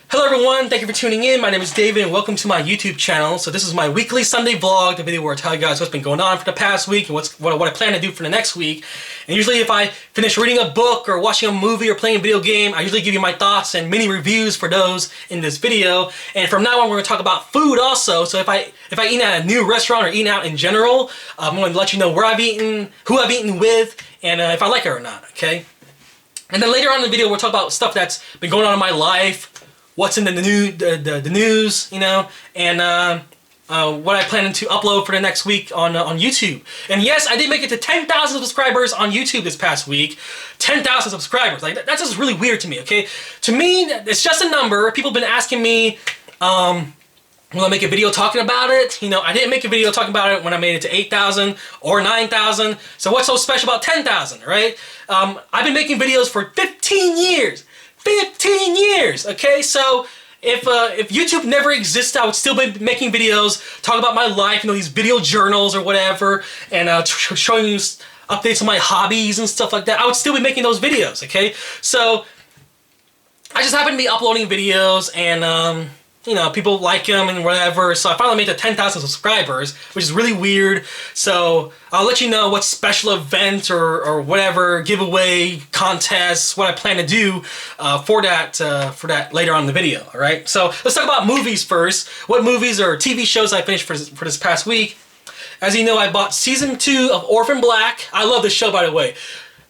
Hello everyone, thank you for tuning in. My name is David and welcome to my YouTube channel. So this is my weekly Sunday vlog, the video where I tell you guys what's been going on for the past week and what I plan to do for the next week. And usually if I finish reading a book or watching a movie or playing a video game, I usually give you my thoughts and mini reviews for those in this video. And from now on we're going to talk about food also. So if I eat at a new restaurant or eating out in general, I'm going to let you know where I've eaten, who I've eaten with, and if I like it or not, okay? And then later on in the video we'll talk about stuff that's been going on in my life, what's in the news, you know, and what I plan to upload for the next week on YouTube. And yes, I did make it to 10,000 subscribers on YouTube this past week. 10,000 subscribers, like that's just really weird to me. Okay, to me, it's just a number. People have been asking me, will I make a video talking about it? You know, I didn't make a video talking about it when I made it to 8,000 or 9,000. So what's so special about 10,000, right? I've been making videos for 15 years. 15 years, okay? So if YouTube never existed, I would still be making videos, talking about my life, you know, these video journals or whatever, and showing you updates on my hobbies and stuff like that. I would still be making those videos, okay? So I just happen to be uploading videos and you know, people like them and whatever. So I finally made it to 10,000 subscribers, which is really weird. So I'll let you know what special event or whatever giveaway contests, what I plan to do for that later on in the video. All right. So let's talk about movies first. What movies or TV shows I finished for this past week? As you know, I bought season 2 of Orphan Black. I love this show, by the way.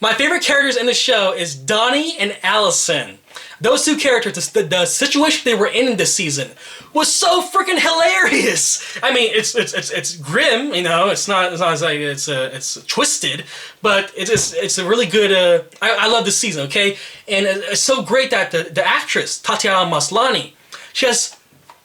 My favorite characters in the show is Donnie and Allison. Those two characters, the situation they were in this season was so freaking hilarious. I mean, it's grim, you know. It's not as like it's twisted, but it's a really good. I love this season, okay? And it's so great that the actress Tatiana Maslany, she has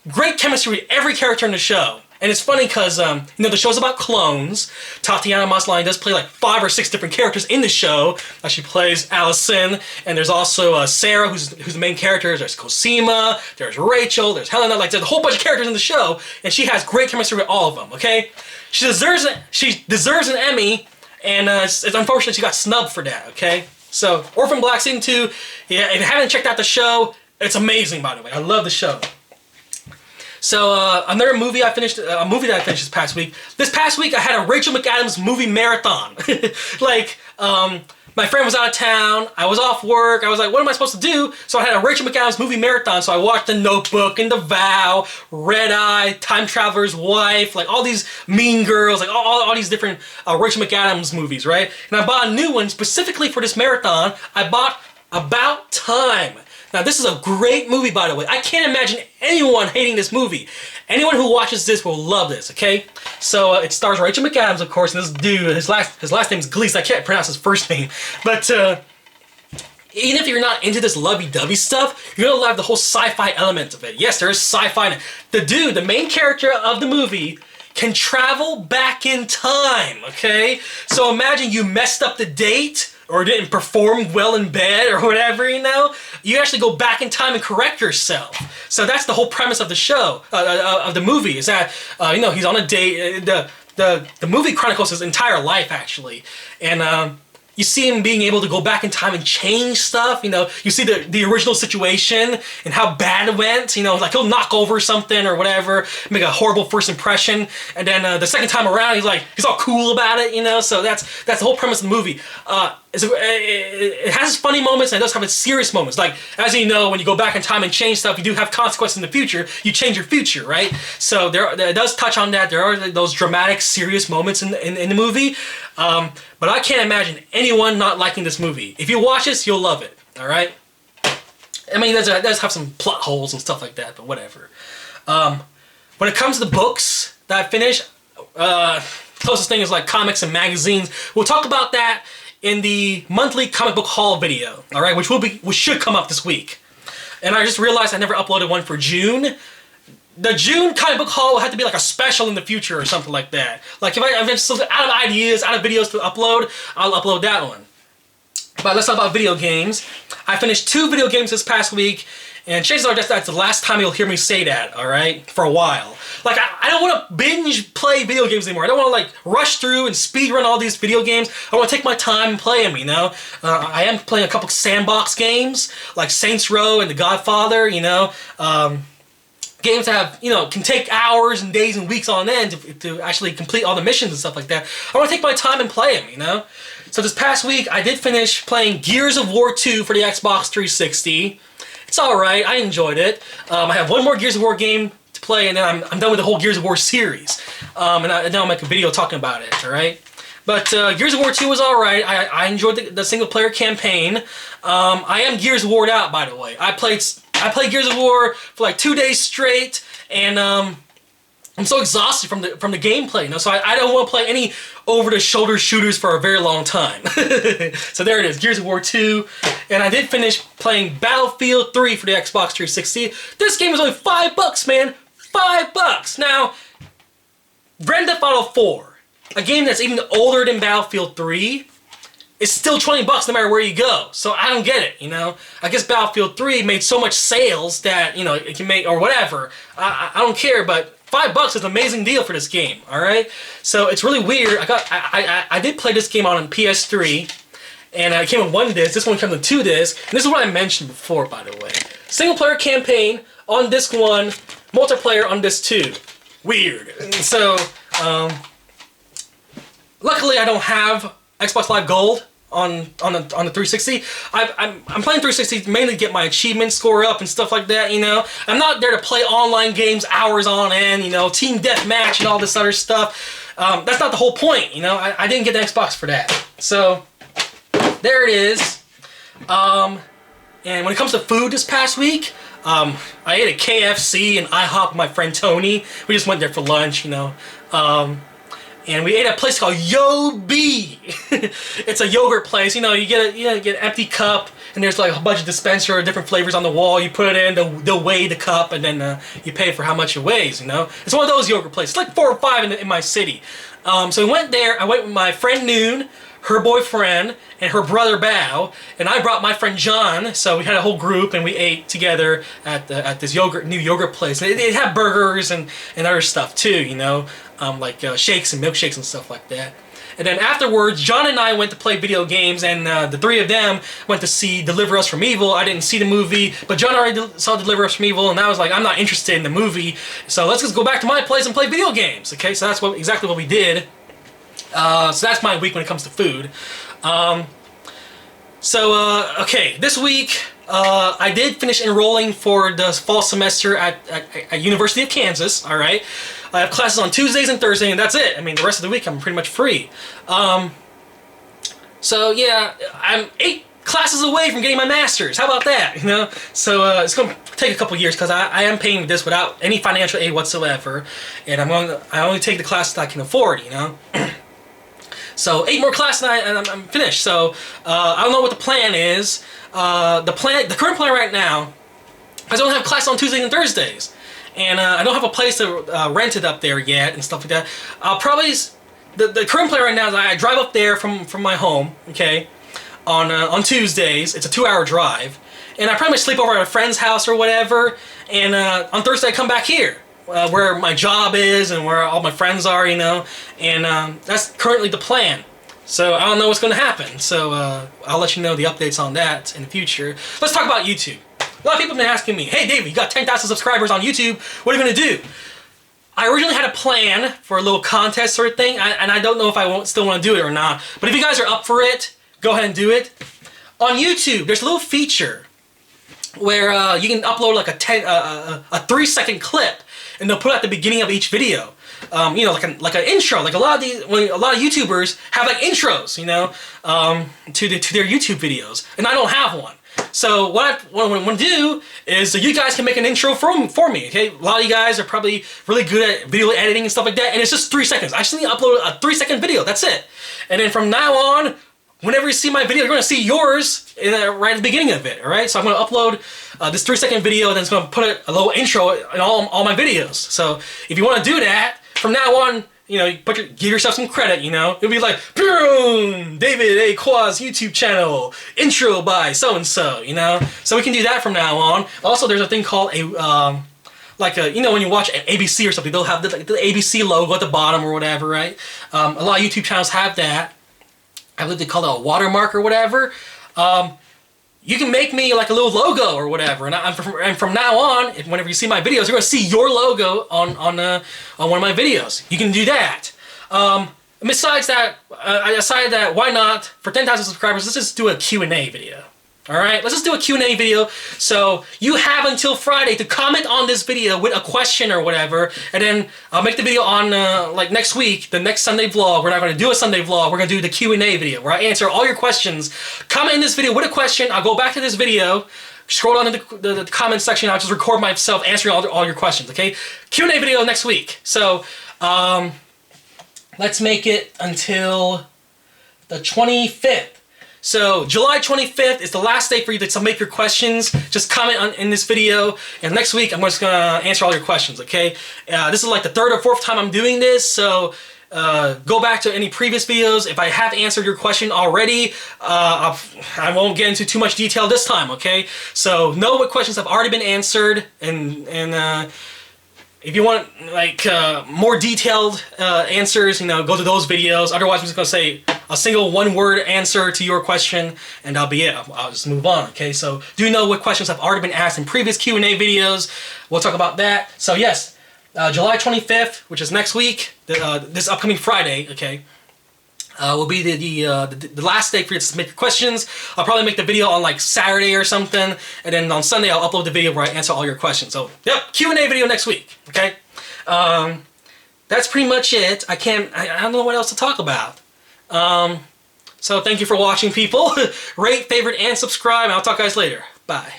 great chemistry with every character in the show. And it's funny because, you know, the show's about clones. Tatiana Maslany does play like 5 or 6 different characters in the show. She plays Allison, and there's also Sarah, who's the main character. There's Cosima, there's Rachel, there's Helena. Like, there's a whole bunch of characters in the show, and she has great chemistry with all of them, okay? She deserves an Emmy, and it's unfortunate she got snubbed for that, okay? So, Orphan Black Season 2, yeah, if you haven't checked out the show, it's amazing, by the way. I love the show. So another movie that I finished this past week. This past week I had a Rachel McAdams movie marathon. Like, my friend was out of town, I was off work, I was like, what am I supposed to do? So I had a Rachel McAdams movie marathon, so I watched The Notebook and The Vow, Red Eye, Time Traveler's Wife, like all these Mean Girls, like all these different Rachel McAdams movies, right? And I bought a new one specifically for this marathon. I bought About Time. Now this is a great movie, by the way. I can't imagine anyone hating this movie. Anyone who watches this will love this, okay? So it stars Rachel McAdams, of course, and this dude, his last name is Gleason. I can't pronounce his first name. But even if you're not into this lovey-dovey stuff, you're gonna love the whole sci-fi element of it. Yes, there is sci-fi. The dude, the main character of the movie, can travel back in time, okay? So imagine you messed up the date, or didn't perform well in bed or whatever, you know, you actually go back in time and correct yourself. So that's the whole premise of the show, of the movie, is that, you know, he's on a date. The movie chronicles his entire life, actually. And you see him being able to go back in time and change stuff, you know. You see the original situation and how bad it went, you know, like he'll knock over something or whatever, make a horrible first impression, and then the second time around he's all cool about it, you know. So that's the whole premise of the movie. It has funny moments and it does have its serious moments. Like, as you know, when you go back in time and change stuff, you do have consequences in the future. You change your future, right? So it does touch on that. There are those dramatic, serious moments in the movie. But I can't imagine anyone not liking this movie. If you watch this, you'll love it, all right? I mean, it does have some plot holes and stuff like that, but whatever. When it comes to the books that I finished, closest thing is like comics and magazines. We'll talk about that in the monthly comic book haul video, all right, which should come up this week. And I just realized I never uploaded one for June. The June comic book haul will have to be like a special in the future or something like that. Like if I'm still out of ideas, out of videos to upload, I'll upload that one. But let's talk about video games. I finished 2 video games this past week, And chances are that's the last time you'll hear me say that, alright? For a while. Like, I don't want to binge play video games anymore. I don't want to, like, rush through and speed run all these video games. I want to take my time and play them, you know? I am playing a couple sandbox games, like Saints Row and The Godfather, you know? Games that have, you know, can take hours and days and weeks on end to actually complete all the missions and stuff like that. I want to take my time and play them, you know? So this past week, I did finish playing Gears of War 2 for the Xbox 360. It's alright, I enjoyed it. I have one more Gears of War game to play, and then I'm done with the whole Gears of War series. And now I'll make a video talking about it, alright? But Gears of War 2 was alright. I enjoyed the single-player campaign. I am Gears War'd out, by the way. I played Gears of War for like 2 days straight, and I'm so exhausted from the gameplay, you know. So I don't want to play any over-the-shoulder shooters for a very long time. So there it is, Gears of War 2, and I did finish playing Battlefield 3 for the Xbox 360. This game was only $5, man, $5. Now, Grand Theft Auto 4, a game that's even older than Battlefield 3. It's still $20 no matter where you go. So I don't get it, you know? I guess Battlefield 3 made so much sales that, you know, it can make, or whatever. I don't care, but $5 is an amazing deal for this game, alright? So it's really weird. I did play this game on PS3, and it came with 1 disc. This one comes with 2 discs. And this is what I mentioned before, by the way. Single player campaign on disc 1, multiplayer on disc 2. Weird. And so, luckily I don't have Xbox Live Gold on the 360. I'm playing 360 mainly to get my achievement score up and stuff like that, you know. I'm not there to play online games hours on end, you know, team deathmatch and all this other stuff. That's not the whole point, you know. I didn't get the Xbox for that. So there it is. And when it comes to food this past week, I ate a KFC and IHOP with my friend Tony. We just went there for lunch, you know. And we ate at a place called Yo-Bee. It's a yogurt place. You know, you get an empty cup, and there's like a bunch of dispenser of different flavors on the wall. You put it in, they'll weigh the cup, and then you pay for how much it weighs, you know? It's one of those yogurt places. It's like 4 or 5 in my city. So we went there. I went with my friend Noon, her boyfriend, and her brother Bao, and I brought my friend John. So we had a whole group, and we ate together at this new yogurt place. They had burgers and other stuff too, you know, like shakes and milkshakes and stuff like that. And then afterwards, John and I went to play video games, and the 3 of them went to see Deliver Us from Evil. I didn't see the movie, but John already saw Deliver Us from Evil, and I was like, I'm not interested in the movie, so let's just go back to my place and play video games. Okay, so that's exactly what we did. So that's my week when it comes to food. Okay, this week I did finish enrolling for the fall semester at University of Kansas, alright? I have classes on Tuesdays and Thursdays, and that's it. I mean, the rest of the week I'm pretty much free. So yeah, I'm 8 classes away from getting my master's. How about that, you know? So it's going to take a couple years because I am paying this without any financial aid whatsoever, and I only take the classes that I can afford, you know? So 8 more classes and I'm finished. So I don't know what the plan is. The current plan right now, I don't have classes on Tuesdays and Thursdays, and I don't have a place to rent it up there yet and stuff like that. I'll probably the current plan right now is I drive up there from my home, okay, on Tuesdays. It's a 2-hour drive, and I probably sleep over at a friend's house or whatever. And on Thursday I come back here. Where my job is and where all my friends are, you know, and that's currently the plan. So I don't know what's going to happen, so I'll let you know the updates on that in the future. Let's talk about YouTube. A lot of people have been asking me, hey David, you got 10,000 subscribers on YouTube, what are you going to do? I originally had a plan for a little contest sort of thing, and I don't know if I still want to do it or not, but if you guys are up for it, go ahead and do it. On YouTube, there's a little feature where you can upload like a 3-second clip, and they'll put it at the beginning of each video. You know, like an intro. Like a lot of YouTubers have like intros, you know, to their YouTube videos, and I don't have one. So what I want to do is you guys can make an intro for me. Okay, a lot of you guys are probably really good at video editing and stuff like that, and it's just 3 seconds. I just need to upload a 3-second video. That's it. And then from now on, whenever you see my video, you're going to see yours right at the beginning of it, alright? So I'm going to upload this 3-second video, and then it's going to put a little intro in all my videos. So if you want to do that, from now on, give yourself some credit, It'll be like, boom, DAVIDAKHOA's YouTube channel, intro by so-and-so, So we can do that from now on. Also, there's a thing called when you watch ABC or something, they'll have the ABC logo at the bottom or whatever, right? A lot of YouTube channels have that. I believe they call it a watermark or whatever. You can make me like a little logo or whatever, and from now on, whenever you see my videos, you're gonna see your logo on one of my videos. You can do that. Besides that, I decided that why not, for 10,000 subscribers, let's just do a Q&A video. Alright, let's just do a Q&A video. So you have until Friday to comment on this video with a question or whatever, and then I'll make the video on like next week, the next Sunday vlog. We're not going to do a Sunday vlog, we're going to do the Q&A video where I answer all your questions. Comment in this video with a question, I'll go back to this video, scroll down to the comment section, I'll just record myself answering all your questions, okay? Q&A video next week. So, let's make it until the 25th. So, July 25th is the last day for you to submit your questions. Just comment in this video, and next week I'm just going to answer all your questions, okay? This is like the third or fourth time I'm doing this, so go back to any previous videos. If I have answered your question already, I won't get into too much detail this time, okay? So, know what questions have already been answered, and if you want like more detailed answers, go to those videos. Otherwise, I'm just gonna say a single one-word answer to your question, and that'll be it. I'll just move on. Okay, so do know what questions have already been asked in previous Q&A videos. We'll talk about that. So yes, July 25th, which is next week, this upcoming Friday. Okay. Will be the last day for you to submit your questions. I'll probably make the video on like Saturday or something, and then on Sunday I'll upload the video where I answer all your questions. So, yep, Q&A video next week, okay? That's pretty much it. I don't know what else to talk about. So thank you for watching, people. Rate, favorite, and subscribe, and I'll talk to you guys later. Bye.